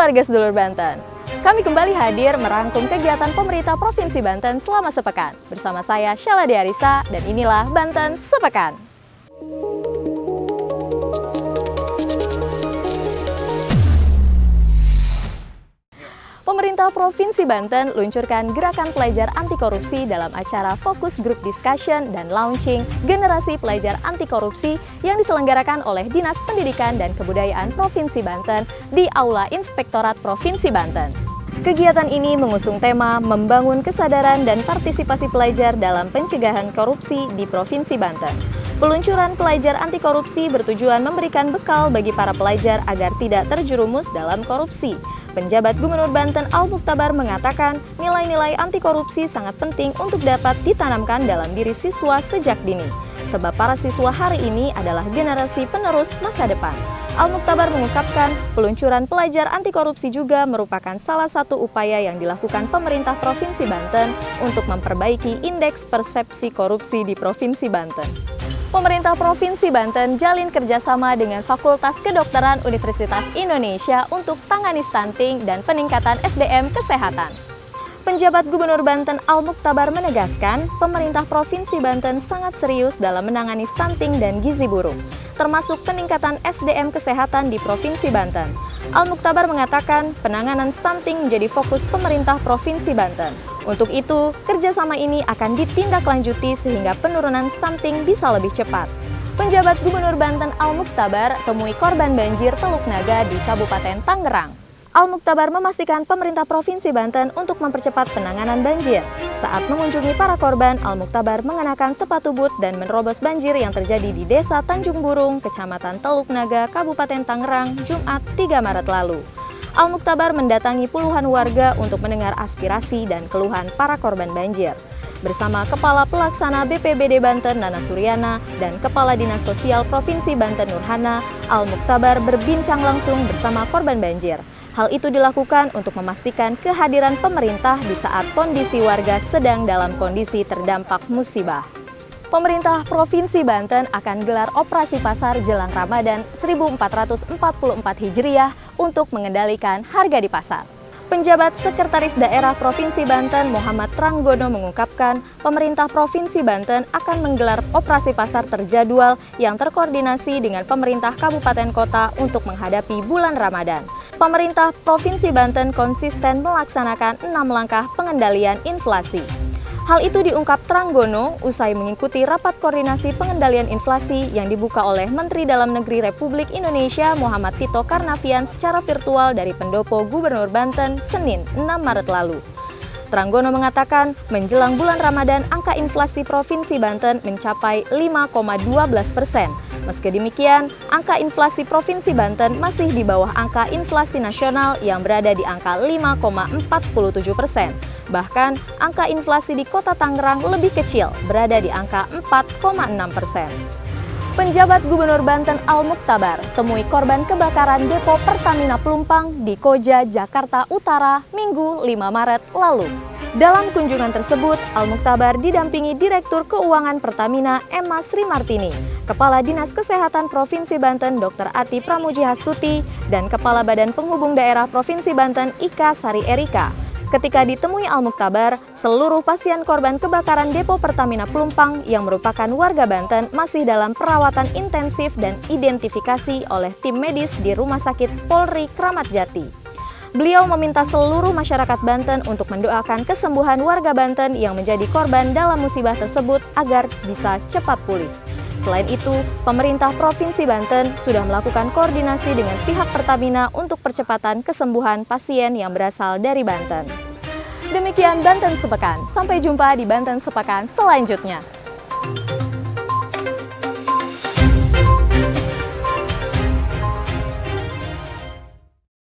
keluarga sedulur Banten. Kami kembali hadir merangkum kegiatan pemerintah Provinsi Banten selama sepekan. Bersama saya Sheila Diarisa dan inilah Banten Sepekan. Pemerintah Provinsi Banten luncurkan gerakan pelajar anti korupsi dalam acara Fokus Group Discussion dan Launching Generasi Pelajar Anti Korupsi yang diselenggarakan oleh Dinas Pendidikan dan Kebudayaan Provinsi Banten di Aula Inspektorat Provinsi Banten. Kegiatan ini mengusung tema membangun kesadaran dan partisipasi pelajar dalam pencegahan korupsi di Provinsi Banten. Peluncuran pelajar anti korupsi bertujuan memberikan bekal bagi para pelajar agar tidak terjerumus dalam korupsi. Penjabat Gubernur Banten Al-Mukhtabar mengatakan nilai-nilai anti korupsi sangat penting untuk dapat ditanamkan dalam diri siswa sejak dini. Sebab para siswa hari ini adalah generasi penerus masa depan. Al-Mukhtabar mengungkapkan peluncuran pelajar anti korupsi juga merupakan salah satu upaya yang dilakukan pemerintah Provinsi Banten untuk memperbaiki indeks persepsi korupsi di Provinsi Banten. Pemerintah Provinsi Banten jalin kerjasama dengan Fakultas Kedokteran Universitas Indonesia untuk tangani stunting dan peningkatan SDM kesehatan. Penjabat Gubernur Banten Al-Mukhtabar menegaskan, pemerintah Provinsi Banten sangat serius dalam menangani stunting dan gizi buruk, termasuk peningkatan SDM kesehatan di Provinsi Banten. Al-Mukhtabar mengatakan penanganan stunting menjadi fokus pemerintah Provinsi Banten. Untuk itu, kerjasama ini akan ditindaklanjuti sehingga penurunan stunting bisa lebih cepat. Penjabat Gubernur Banten Al-Mukhtabar temui korban banjir Teluk Naga di Kabupaten Tangerang. Al-Mukhtabar memastikan pemerintah Provinsi Banten untuk mempercepat penanganan banjir. Saat mengunjungi para korban, Al-Mukhtabar mengenakan sepatu boot dan menerobos banjir yang terjadi di Desa Tanjung Burung, Kecamatan Teluk Naga, Kabupaten Tangerang, Jumat 3 Maret lalu. Al-Mukhtabar mendatangi puluhan warga untuk mendengar aspirasi dan keluhan para korban banjir. Bersama Kepala Pelaksana BPBD Banten Nana Suryana dan Kepala Dinas Sosial Provinsi Banten Nurhana, Al-Mukhtabar berbincang langsung bersama korban banjir. Hal itu dilakukan untuk memastikan kehadiran pemerintah di saat kondisi warga sedang dalam kondisi terdampak musibah. Pemerintah Provinsi Banten akan gelar operasi pasar jelang Ramadan 1444 Hijriah untuk mengendalikan harga di pasar. Penjabat Sekretaris Daerah Provinsi Banten Muhammad Tranggono mengungkapkan pemerintah Provinsi Banten akan menggelar operasi pasar terjadwal yang terkoordinasi dengan pemerintah kabupaten kota untuk menghadapi bulan Ramadan. Pemerintah Provinsi Banten konsisten melaksanakan 6 langkah pengendalian inflasi. Hal itu diungkap Tranggono usai mengikuti rapat koordinasi pengendalian inflasi yang dibuka oleh Menteri Dalam Negeri Republik Indonesia Muhammad Tito Karnavian secara virtual dari Pendopo Gubernur Banten Senin 6 Maret lalu. Tranggono mengatakan menjelang bulan Ramadan angka inflasi Provinsi Banten mencapai 5,12%. Meski demikian, angka inflasi Provinsi Banten masih di bawah angka inflasi nasional yang berada di angka 5,47%. Bahkan, angka inflasi di Kota Tangerang lebih kecil, berada di angka 4,6%. Penjabat Gubernur Banten Al-Mukhtabar temui korban kebakaran depo Pertamina Pelumpang di Koja, Jakarta Utara, Minggu 5 Maret lalu. Dalam kunjungan tersebut, Al-Mukhtabar didampingi Direktur Keuangan Pertamina Emma Srimartini, Kepala Dinas Kesehatan Provinsi Banten Dr. Ati Pramujihastuti, dan Kepala Badan Penghubung Daerah Provinsi Banten Ika Sari Erika. Ketika ditemui Al-Mukhtabar, seluruh pasien korban kebakaran depo Pertamina Pelumpang yang merupakan warga Banten masih dalam perawatan intensif dan identifikasi oleh tim medis di Rumah Sakit Polri Kramat Jati. Beliau meminta seluruh masyarakat Banten untuk mendoakan kesembuhan warga Banten yang menjadi korban dalam musibah tersebut agar bisa cepat pulih. Selain itu, pemerintah Provinsi Banten sudah melakukan koordinasi dengan pihak Pertamina untuk percepatan kesembuhan pasien yang berasal dari Banten. Demikian Banten Sepekan, sampai jumpa di Banten Sepekan selanjutnya.